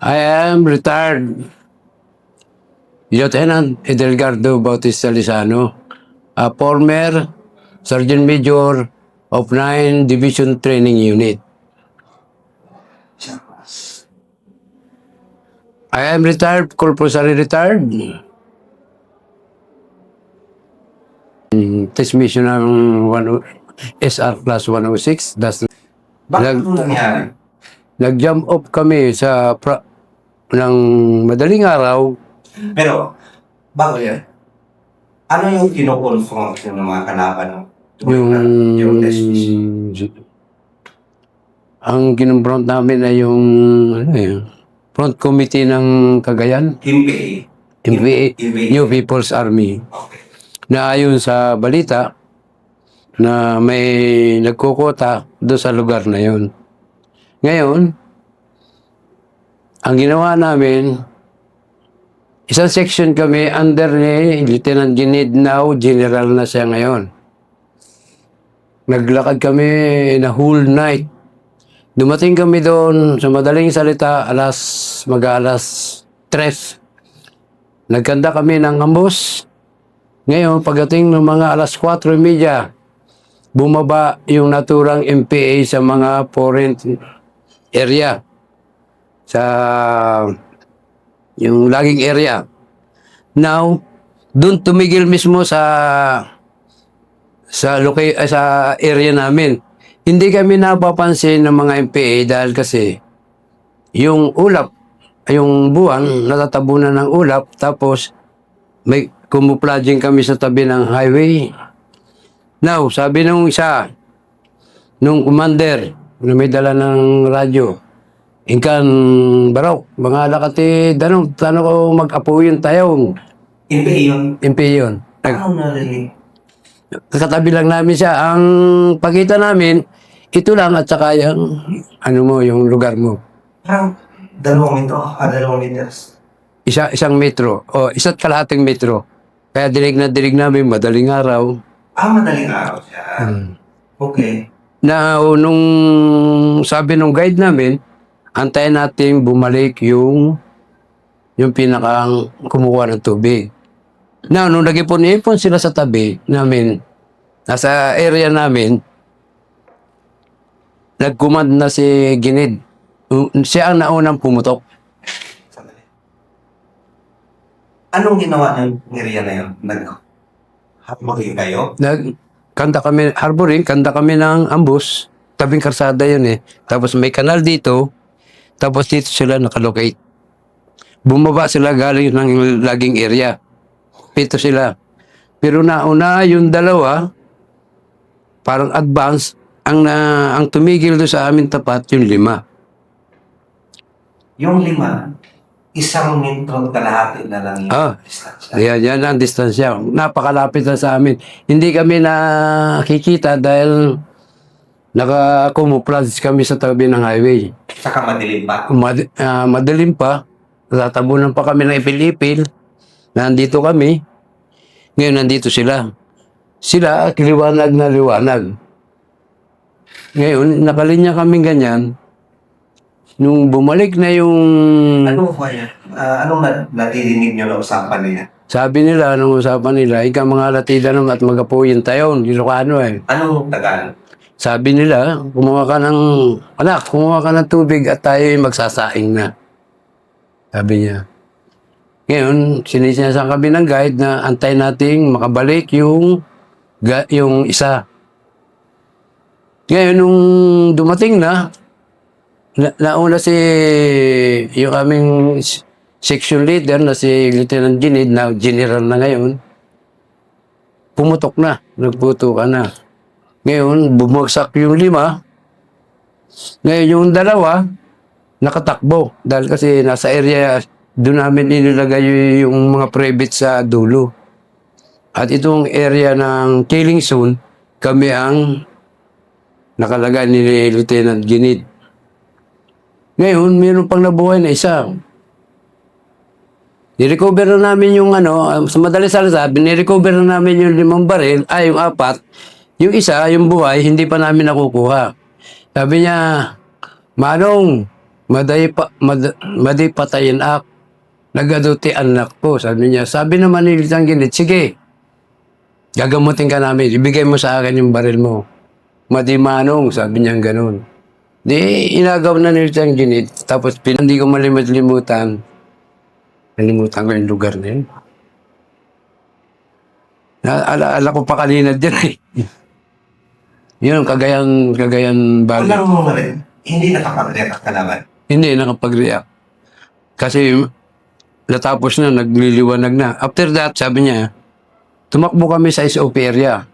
I am retired Lieutenant Edelgardo Bautista Lizano, a former Sergeant Major of 9 Division Training Unit. I am retired, compulsory retired. Test mission ng SR plus 106. Bakit ano nangyari? Nag-jump off kami ng madaling araw. Pero, bago yan, ano yung kinoconfront ng mga kalaban ng Yung test mission? ang kinumpront namin ay yung front committee ng Cagayan, MPA. New People's Army. Okay. Na ayon sa balita na may nagkukota doon sa lugar na yon. Ngayon, ang ginawa namin, isang section kami under ni Lieutenant Ginid, now General na siya ngayon. Naglakad kami na whole night. Dumating kami doon sa madaling salita, mag-alas 3. Nagkanda kami ng ambus. Ngayon, pagdating ng mga alas 4:30, bumaba yung naturang MPA sa mga foreign area. Sa yung laging area. Now, doon tumigil mismo sa area namin. Hindi kami napapansin ng mga MPA dahil kasi yung ulap, yung buwan, natatabunan ng ulap, tapos may camouflaging kami sa tabi ng highway. Now, sabi nung isa, nung commander, na may dala ng radyo, Ingkan Barok, mga lakati, tanong ko mag-apo yung tayong. MPA yun? MPA yun. Ano narinig? Katabi lang namin siya. Ang pagkita namin, ito lang at saka yung, yung lugar mo. Parang 2 meters. Isang metro, o isa't kalahating metro. Kaya dinig namin, madaling araw. Madaling araw siya. Okay. Na nung sabi nung guide namin, antayin natin bumalik yung pinakang kumukuha ng tubig. Na nung nag-ipon sila sa tabi namin, nasa area namin, nag-command na si Ginid. Siya ang naunang pumutok. Anong ginawa ng area na yun? Nag-harboring kayo? Kanda kami ng ambus. Tabing karsada yun eh. Tapos may kanal dito. Tapos dito sila nakalocate. Bumaba sila galing ng laging area. Pito sila. Pero nauna yung dalawa, parang advance, ang tumigil doon sa amin tapat, yung 5. Yung 5, isang metro kalahati na lang yung distansya. Yan ang distansya. Napakalapit na sa amin. Hindi kami nakikita dahil naka-camouflage kami sa tabi ng highway. Saka madilim pa. Madilim pa. Tatabunan pa kami ng ipil-ipil. Nandito kami. Ngayon nandito sila. Sila, liwanag na liwanag. Ngayon, nakalinya kami ganyan. Nung bumalik na yung... Anong natidinig nyo na usapan niya? Sabi nila, nung usapan nila, ikaw mga latidan at magapuyin tayo, Ilocano eh. Anong Tagalog? Sabi nila, kumuha ka ng tubig at tayo magsasaing na. Sabi niya. Ngayon, sinisiyasan kami ng guide na antay nating makabalik yung isa. Ngayon, nung dumating nauna yung aming section leader na si Lieutenant Ginid, na general na ngayon, pumutok na, nagputo ka na. Ngayon, bumagsak yung 5. Ngayon, yung 2, nakatakbo. Dahil kasi nasa area, doon namin inilagay yung mga private sa dulo. At itong area ng killing zone, kami ang nakalagay ni Lieutenant Ginid. Ngayon, mayroon pang nabuhay na isa. Nirecover na namin yung sa madali salita, nirecover na namin yung 5 baril, yung 4. Yung isa, yung buhay, hindi pa namin nakukuha. Sabi niya, Manong, Maday patayin ak. Nagaduti anak ko, sabi niya. Sabi naman ni Litang Ginit, sige, gagamutin ka namin. Ibigay mo sa akin yung baril mo. Madi manong, sabi niya ganun. Di, inagaw na ni Litang Ginit. Tapos, hindi ko malimut-limutan. Nalimutan ko yung lugar na yun. Alaala ko pa kanina dyan eh. Yun, Cagayan Valley. Alam mo na rin, hindi nakapag-react ka naman. Hindi nakapag-react. Kasi natapos na, nagliliwanag na. After that, sabi niya, tumakbo kami sa SOP area.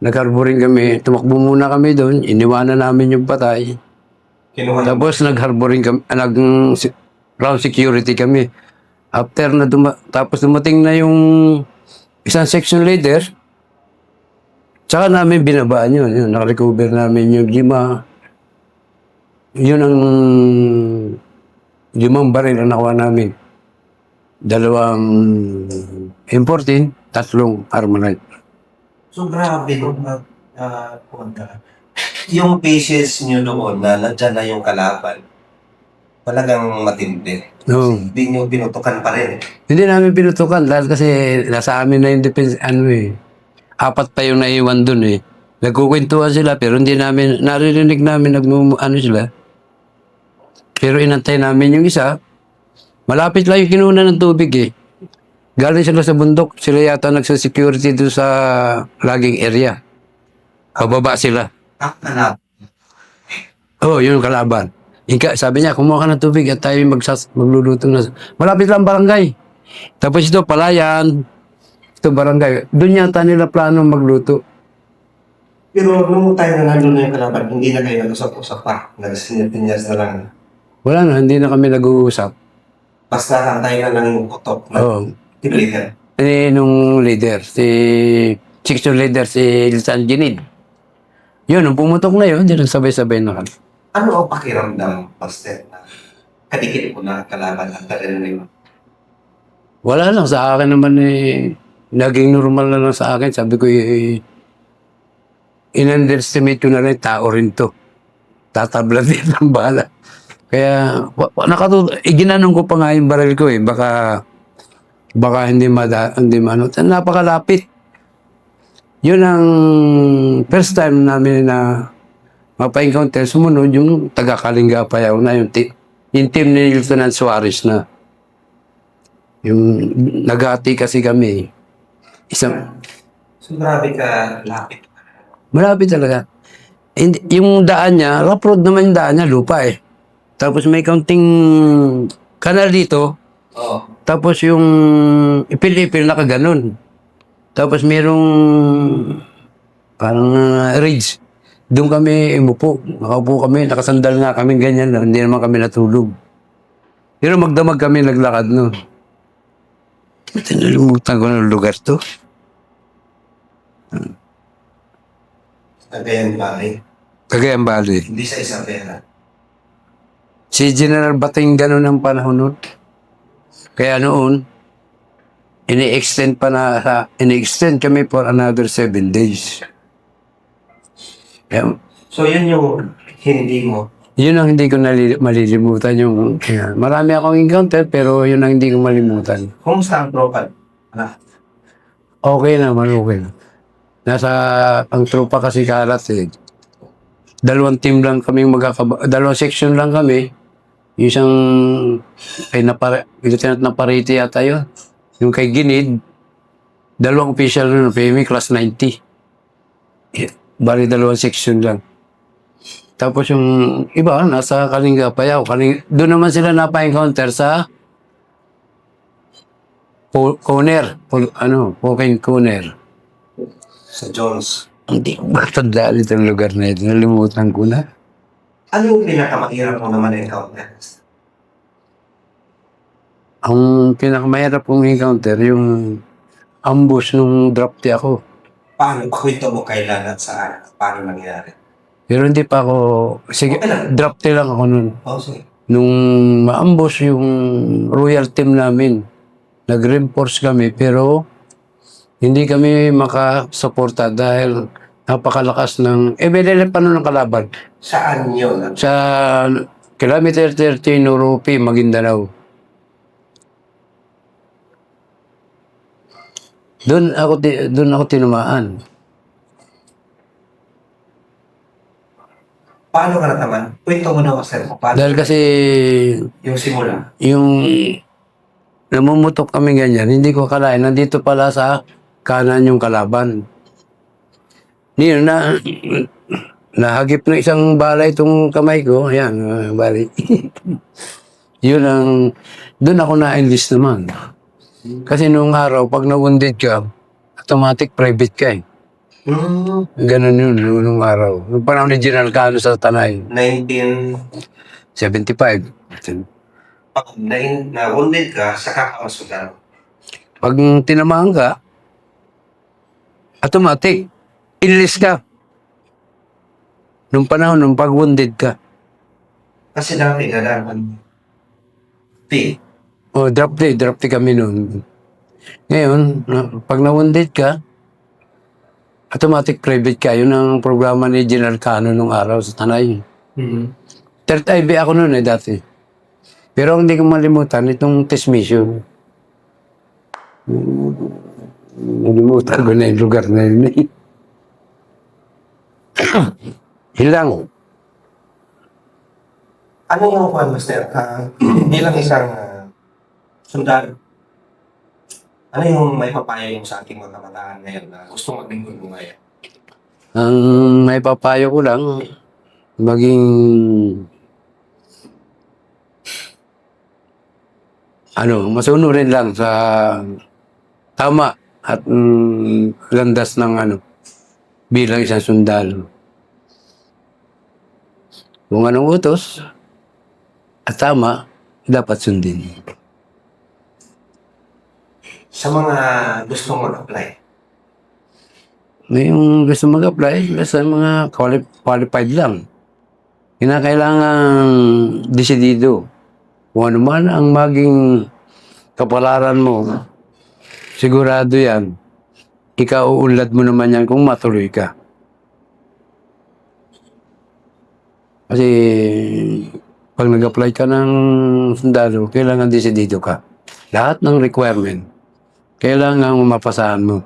Nag-harboring kami. Tumakbo muna kami doon. Iniwanan namin yung patay. Kinuha na. Tapos nag-harboring kami, ground security kami. After na tapos dumating na yung isang section leader, tsaka namin binabaan yun. Nakarecover namin yung 5. Yun ang 5 baril ang nakuha namin. 2 M14, 3 Armalite. So, grabe nung punta. Yung patience nyo noon na nandyan na yung kalaban, talagang matindi. No. Hindi nyo binutukan pa rin. Hindi namin pinutukan dahil kasi nasa amin na yung defense, 4 pa yung naiwan dun eh. Nagkukwentuhan sila pero hindi namin, naririnig namin sila. Pero inantay namin yung isa. Malapit lang yung kinuna ng tubig eh. Galing sila sa bundok. Sila yata nagsa-security doon sa laging area. Pababa sila. Kalab. Oh, yun yung kalaban. Sabi niya, kumuha ka ng tubig at tayo magluluto na. Malapit lang barangay. Tapos ito, palayan. Ito barangay. Doon yata nila plano magluto. Pero nung tayo na nandun na yung kalaban, hindi na kayo nag-usap-usap pa. Nagsinyas na lang. Wala na, hindi na kami nag-uusap. Basta tayo na lang yung kutok. Oo. Tibligyan. Nung leader, section leader, si Lisan Ginid. Yun, nung pumutok na yun, hindi nagsabay-sabay na kami. Ano ang pakiramdam, Pastor, na kadikit mo na kalaban at narinig mo? Wala lang, sa akin naman naging normal na lang sa akin. Sabi ko, in-underestimate ko na rin, tao rin to. Tatabla din ang bala. Kaya, iginanong ko pa nga yung baril ko eh. Baka hindi napakalapit. Yun ang first time namin na mapa-encounter. Sumunod yung taga-Kalinga Payaw na yung team ni Lieutenant Suarez na. Yung nagati kasi kami. So, grabe ka lapit. Malapit talaga. Yung daan niya, rough road naman yung daan niya, lupa eh. Tapos may kaunting kanal dito. Oo. Tapos yung ipil-ipil na kaganon. Tapos mayroong parang ridge. Doon kami umupo. Nakaupo kami, nakasandal nga kami ganyan. Hindi naman kami natulog. Pero magdamag kami naglakad no. Nalimutan ko ng lugar to. Cagayan Valley. Cagayan Valley. Hindi sa Isabela. Si General Bating gano'n ang panahon nun. Kaya noon, ini-extend kami for another 7 days. Kaya, So, yun yung hindi mo. yun ang hindi ko malilimutan yung, marami akong encounter pero yun ang hindi ko malimutan. Kumusta ang tropa? Okay naman, okay. Ang tropa kasi kalat eh. 2 team lang kami dalawang section lang kami. Yung isang lieutenant na parity yata yun. Yung kay Ginid, 2 official nun, PME class 90. Bali 2 section lang. Tapos yung iba, nasa Kalinga Payaw. Doon naman sila napa-encounter sa Poking Corner. Sa Jones. Hindi ko matandaan itong lugar na ito. Nalimutan ko na. Ano yung pinakamahirap mo naman encounter? Ang pinakamahirap kong encounter, yung ambush nung draftee ako. Paano kwento mo kailan at saan? Paano nangyari? Pero hindi pa ako, sige, Okay lang. draftee lang ako nun. Oh, sige. Nung ma-ambush yung royal team namin, nag-reinforce kami, pero hindi kami makasuporta dahil napakalakas ng, may pa nun ng kalaban. Saan yun? Sa Kilometer 30, Nurupi, Maguindanao. Doon ako tinamaan. Paano ka nataman? Kwento mo na, sir, kung paano Dahil kasi yung simula. yung namumutok kami ganyan, hindi ko akalain, nandito pala sa kanan yung kalaban. Yun na, nahagip ng isang balay itong kamay ko. Ayan, bali. Yun ang, doon ako na-enlist naman. Kasi nung araw, pag na-wounded ka, automatic private ka eh. Ganun yun, nung araw. Nung panahon ni General Cano sa Tanay, 75. Pag na-wounded ka, saka ka masugal. Pag tinamaan ka, automatic, enlist ka. Nung panahon, nung pag-wounded ka. Kasi dati kailangan O, drop day kami noon. Ngayon, pag na-wounded ka, automatic private ka. Yun ang programa ni General Cano nung araw sa Tanay. Third IB ako noon dati. Pero hindi ko malimutan itong test mission. Nalimutan ko na yung lugar na yun. Hilang. Ano yung kuwan, Master? Bilang isang sundalo, ano yung may papayo yung sa ating mga kabataan ngayon na gusto maging gulbungayan? Ang may papayo ko lang, maging masunurin lang sa tama at landas ng bilang isang sundalo. Kung anong utos at tama, dapat sundin. Sa mga gustong mag-apply, May yung gusto mag-apply, basta mga qualified lang. Kinakailangan desidido. Kung ano man ang maging kapalaran mo, sigurado yan, ikaw uunlad mo naman yan kung matuloy ka. Kasi pag nag-apply ka ng sundalo, kailangan desidido ka. Lahat ng requirement, kailangan mapasahan mo.